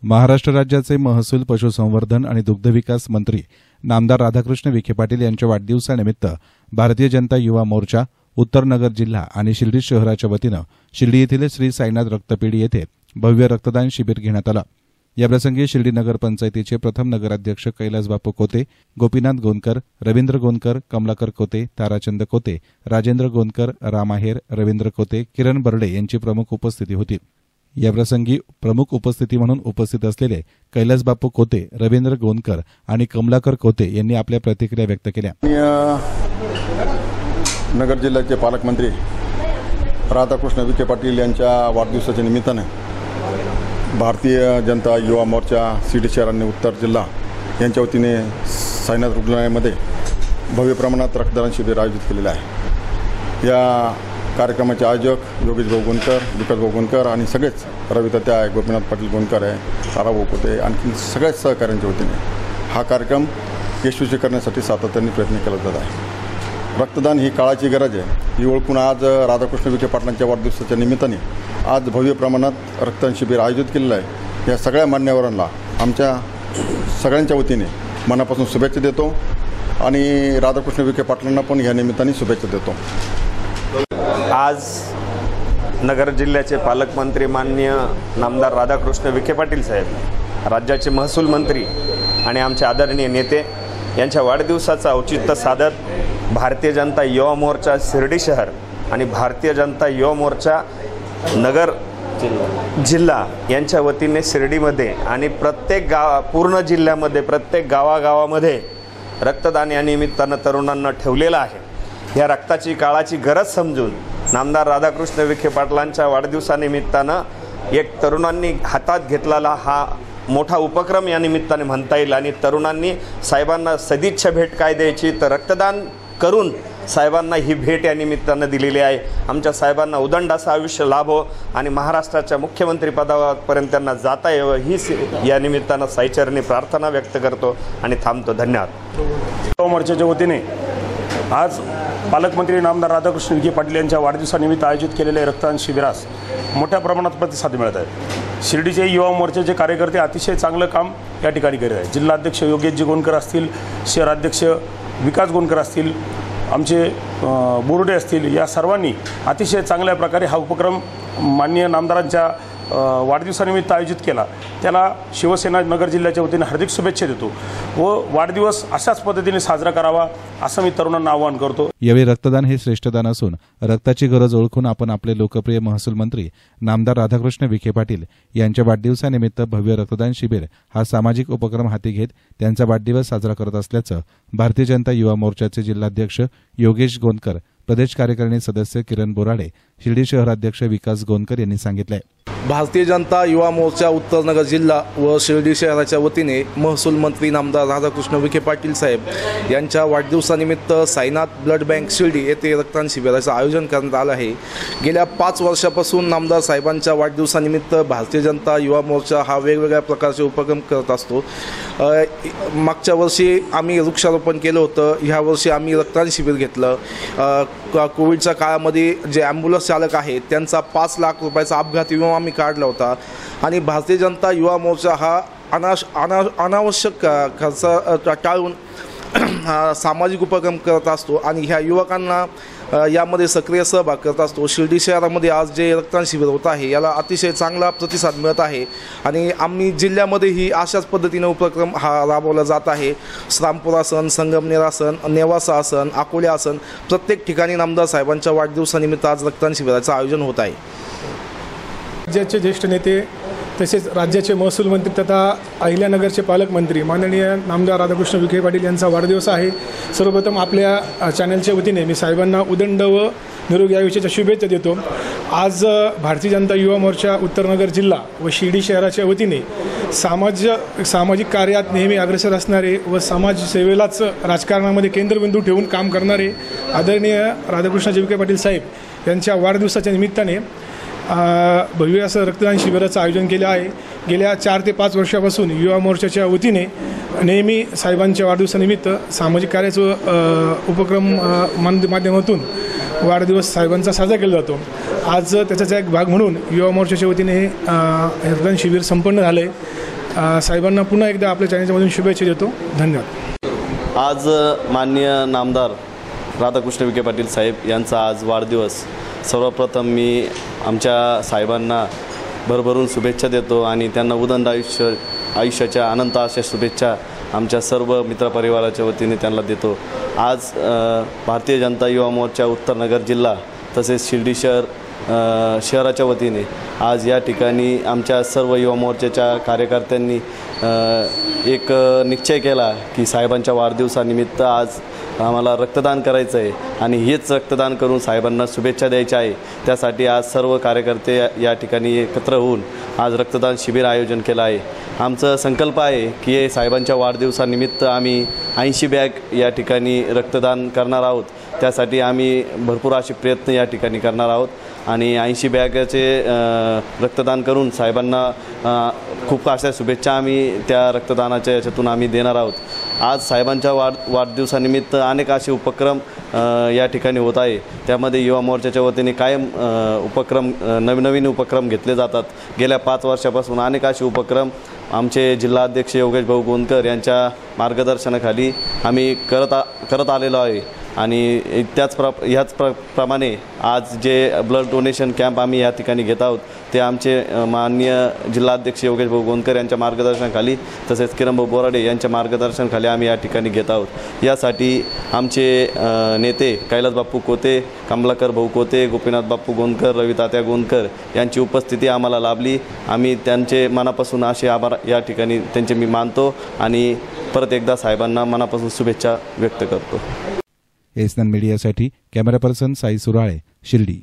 महाराष्ट्र राज्याचे महसूल, पशुसंवर्धन आणि दुग्धविकास मंत्री नामदार राधाकृष्ण विखे पाटील यांच्या वाढदिवसानिमित्त भारतीय जनता युवा मोर्चा, उत्तर नगर जिल्हा आणि शिर्डी शहराच्या वतीनं शिर्डी येथील श्री साईनाथ रक्तपेढी येथे भव्य रक्तदान शिबिर घेण्यात आलं। याप्रसंगी शिर्डी नगर पंचायतीचे प्रथम नगराध्यक्ष कैलास बापू कोते, गोपीनाथ गोनकर, रवींद्र गोनकर, कमलाकर कोते, ताराचंद कोते, राजेंद्र गोनकर, राम आहेर, रवींद्र कोते, किरण बर्डे यांची प्रमुख उपस्थिती होती। याप्रसंगी प्रमुख उपस्थिती म्हणून उपस्थित असलेले कैलास बापू कोते, रवींद्र गोनकर आणि कमलाकर कोते यांनी आपल्या प्रतिक्रिया व्यक्त केल्या। नगर जिल्ह्याचे पालकमंत्री राधाकृष्ण विखे पाटील यांच्या वाढदिवसाच्या निमित्ताने भारतीय जनता युवा मोर्चा शिर्डी शहर आणि उत्तर जिल्हा यांच्या वतीने साईनाथ रुग्णालयामध्ये भव्य प्रमाणात रक्तदान शिबिर आयोजित केलेलं आहे। या कार्यक्रमाचे आयोजक योगेश भाऊ गोनकर, विकास भाऊ गोनकर आणि सगळेच रवितात्या आहे, गोपीनाथ पाटील गोनकर आहे, ताराभाऊ कोते, आणखी सगळ्याच सहकाऱ्यांच्या वतीने हा कार्यक्रम यशस्वी करण्यासाठी सातत्याने प्रयत्न केला जात आहे। रक्तदान ही काळाची गरज आहे ही ओळखून आज राधाकृष्ण विखे पाटलांच्या वाढदिवसाच्या निमित्ताने आज भव्य प्रमाणात रक्तदान शिबिर आयोजित केलेलं आहे। या सगळ्या मान्यवरांना आमच्या सगळ्यांच्या वतीने मनापासून शुभेच्छा देतो आणि राधाकृष्ण विखे पाटलांना पण या निमित्ताने शुभेच्छा देतो। आज नगर जिल्ह्याचे पालकमंत्री माननीय नामदार राधाकृष्ण विखे पाटील साहेब, राज्याचे महसूल मंत्री आणि आमचे आदरणीय नेते यांच्या वाढदिवसाचं औचित्य साधत भारतीय जनता युवा मोर्चा शिर्डी शहर आणि भारतीय जनता युवा मोर्चा नगर जिल्हा यांच्या वतीने शिर्डीमध्ये आणि प्रत्येक पूर्ण जिल्ह्यामध्ये प्रत्येक गावागावामध्ये रक्तदान या निमित्तानं तरुणांना ठेवलेलं आहे। ह्या रक्ताची काळाची गरज समजून नामदार राधाकृष्ण विखे पाटलांच्या वाढदिवसानिमित्तानं एक तरुणांनी हातात घेतलेला हा मोठा उपक्रम या निमित्ताने म्हणता येईल आणि तरुणांनी साहेबांना सदिच्छा भेट काय द्यायची तर रक्तदान करून साहेबांना ही भेट या निमित्तानं दिलेली आहे। आमच्या साहेबांना उदंड असं आयुष्य लाभो आणि महाराष्ट्राच्या मुख्यमंत्री पदापर्यंत त्यांना जाता यावं ही या निमित्तानं साईचरणी प्रार्थना व्यक्त करतो आणि थांबतो। धन्यवाद। युवा मोर्चाच्या वतीने आज पालकमंत्री नामदार राधाकृष्ण विखे पाटील यांच्या वाढदिवसानिमित्त आयोजित केलेल्या रक्तदान शिबिरास मोठ्या प्रमाणात प्रतिसाद मिळत आहे। शिर्डीचे युवा मोर्चाचे कार्यकर्ते अतिशय चांगलं काम या ठिकाणी करीत आहेत। जिल्हाध्यक्ष योगेशजी गोनकर असतील, शहराध्यक्ष विकास गोनकर असतील, आमचे बोर्डे असतील, या सर्वांनी अतिशय चांगल्या प्रकारे हा उपक्रम माननीय नामदारांच्या वाढदिवसानिमित्त आयोजित केला। त्याला शिवसेना नगर जिल्ह्याच्या वतीने हार्दिक शुभेच्छा देतो व वाढदिवस अशाच पद्धतीने साजरा करावा असं मी तरुणांना आवाहन करतो। यावेळी रक्तदान हे श्रेष्ठदान असून रक्ताची गरज ओळखून आपण आपले लोकप्रिय महसूल मंत्री नामदार राधाकृष्ण विखे पाटील यांच्या वाढदिवसानिमित्त भव्य रक्तदान शिबिर हा सामाजिक उपक्रम हाती घेत त्यांचा वाढदिवस साजरा करत असल्याचं भारतीय जनता युवा मोर्चाचे जिल्हाध्यक्ष योगेश गोनकर, प्रदेश कार्यकारिणी सदस्य किरण बोराडे, शिर्डी शहराध्यक्ष विकास गोनकर यांनी सांगितले। भारतीय जनता युवा मोर्चा उत्तर नगर जिल्हा व शिर्डी शहराच्या वतीने महसूल मंत्री नामदार राधाकृष्ण विखे पाटील साहेब यांच्या वाढदिवसानिमित्त साईनाथ ब्लड बँक शिर्डी येथे रक्तदान शिबिराचं आयोजन करण्यात आलं आहे। गेल्या 5 वर्षापासून नामदार साहेबांच्या वाढदिवसानिमित्त भारतीय जनता युवा मोर्चा हा वेगवेगळ्या प्रकारचे उपक्रम करत असतो। मागच्या वर्षी आम्ही वृक्षारोपण केलं होतं, ह्या वर्षी आम्ही रक्तदान शिबिर घेतलं। कोविडच्या काळामध्ये जे ॲम्ब्युलन्स चालक आहेत त्यांचा 5 लाख रुपयाचा अपघात विमा आम्ही काढला होता आणि भारतीय जनता युवा मोर्चा हा अनावश्यक खर्च टाळून सामाजिक उपक्रम करत असतो आणि ह्या युवकांना यामध्ये सक्रिय सहभाग करत असतो। शिर्डी शहरामध्ये आज जे रक्तदान शिबिर होत आहे याला अतिशय चांगला प्रतिसाद मिळत आहे आणि आम्ही जिल्ह्यामध्येही अशाच पद्धतीने उपक्रम हा राबवला जात आहे। श्रामपूर आसन, संगमनेर आसन, नेवासा आसन, अकोले आसन प्रत्येक ठिकाणी नामदार साहेबांच्या वाढदिवसानिमित्त आज रक्तदान शिबिराचं आयोजन होत आहे। राज्याचे ज्येष्ठ नेते तसेच राज्याचे महसूल मंत्री तथा अहिल्यानगरचे पालकमंत्री माननीय नामदार राधाकृष्ण विखे पाटील यांचा वाढदिवस आहे। सर्वप्रथम आपल्या चॅनलच्या वतीने मी साहेबांना उदंड व निरोगी आयुष्याच्या शुभेच्छा देतो। आज भारतीय जनता युवा मोर्चा उत्तर नगर जिल्हा व शिर्डी शहराच्या वतीने सामाजिक कार्यात नेहमी अग्रेसर असणारे व समाजसेवेलाच राजकारणामध्ये केंद्रबिंदू ठेवून काम करणारे आदरणीय राधाकृष्ण विखे पाटील साहेब यांच्या वाढदिवसाच्या निमित्ताने भव्य असं रक्तदान शिबिराचं आयोजन केलं आहे। गेल्या 4 ते 5 वर्षापासून युवा मोर्चाच्या वतीने नेहमी साहेबांच्या वाढदिवसानिमित्त सामाजिक कार्याचं उपक्रम माध्यमातून वाढदिवस साहेबांचा साजरा केला जातो। आज त्याचा एक भाग म्हणून युवा मोर्चाच्या वतीने हे रक्तदान शिबिर संपन्न झालं आहे। साहेबांना पुन्हा एकदा आपल्या चॅनलच्यामधून शुभेच्छा देतो. धन्यवाद. आज माननीय नामदार राधाकृष्ण विखे पाटील साहेब यांचा आज वाढदिवस. सर्वप्रथम मी आमच्या साहेबांना भरभरून शुभेच्छा देतो आणि त्यांना उदंड आयुष्याच्या अनंत अशा शुभेच्छा आमच्या सर्व मित्रपरिवाराच्या वतीने त्यांना देतो. आज भारतीय जनता युवा मोर्चा उत्तर नगर जिल्हा तसेच शिर्डी शहराच्या वतीने आज या ठिकाणी आमच्या सर्व युवा मोर्चाच्या कार्यकर्त्यांनी एक निश्चय केला की साहेबांच्या वाढदिवसानिमित्त आज आम्हाला रक्तदान करायचं आहे आणि हेच रक्तदान करून साहेबांना शुभेच्छा द्यायच्या आहे. त्यासाठी आज सर्व कार्यकर्ते या ठिकाणी एकत्र होऊन आज रक्तदान शिबिर आयोजन केलं आहे. आमचा संकल्प आहे की साहेबांच्या वाढदिवसानिमित्त आम्ही 80 बॅग या ठिकाणी रक्तदान करणार आहोत. त्यासाठी आम्ही भरपूर असे प्रयत्न या ठिकाणी करणार आहोत आणि 80 बॅगचे रक्तदान करून साहेबांना खूप अशा शुभेच्छा आम्ही त्या रक्तदानाच्या याच्यातून आम्ही देणार आहोत. आज साहेबांच्या वाढदिवसानिमित्त अनेक असे उपक्रम या ठिकाणी होत आहे. त्यामध्ये युवा मोर्चाच्या वतीने कायम नवीन उपक्रम घेतले जातात. गेल्या 5 वर्षापासून अनेक असे उपक्रम आमचे जिल्हाध्यक्ष योगेश भाऊ गोंदकर यांच्या मार्गदर्शनाखाली आम्ही करत आलेलो आहे आणि ह्याचप्रमाणे आज जे ब्लड डोनेशन कॅम्प आम्ही या ठिकाणी घेत आहोत ते आमचे माननीय जिल्हाध्यक्ष योगेश भाऊ गोंदकर यांच्या मार्गदर्शनाखाली तसेच किरणभाऊ बोराडे यांच्या मार्गदर्शनाखाली आम्ही या ठिकाणी घेत आहोत. यासाठी आमचे नेते कैलास बाप्पू कोते, कमलाकर भाऊ कोते, गोपीनाथ बाप्पू गोंदकर, रवी तात्या गोंदकर यांची उपस्थिती आम्हाला लाभली. आम्ही त्यांचे मनापासून असे आभार या ठिकाणी त्यांचे मी मानतो आणि परत एकदा साहेबांना मनापासून शुभेच्छा व्यक्त करतो. एसएन मीडियासाठी कॅमेरा पर्सन साई सुराळे, शिर्डी.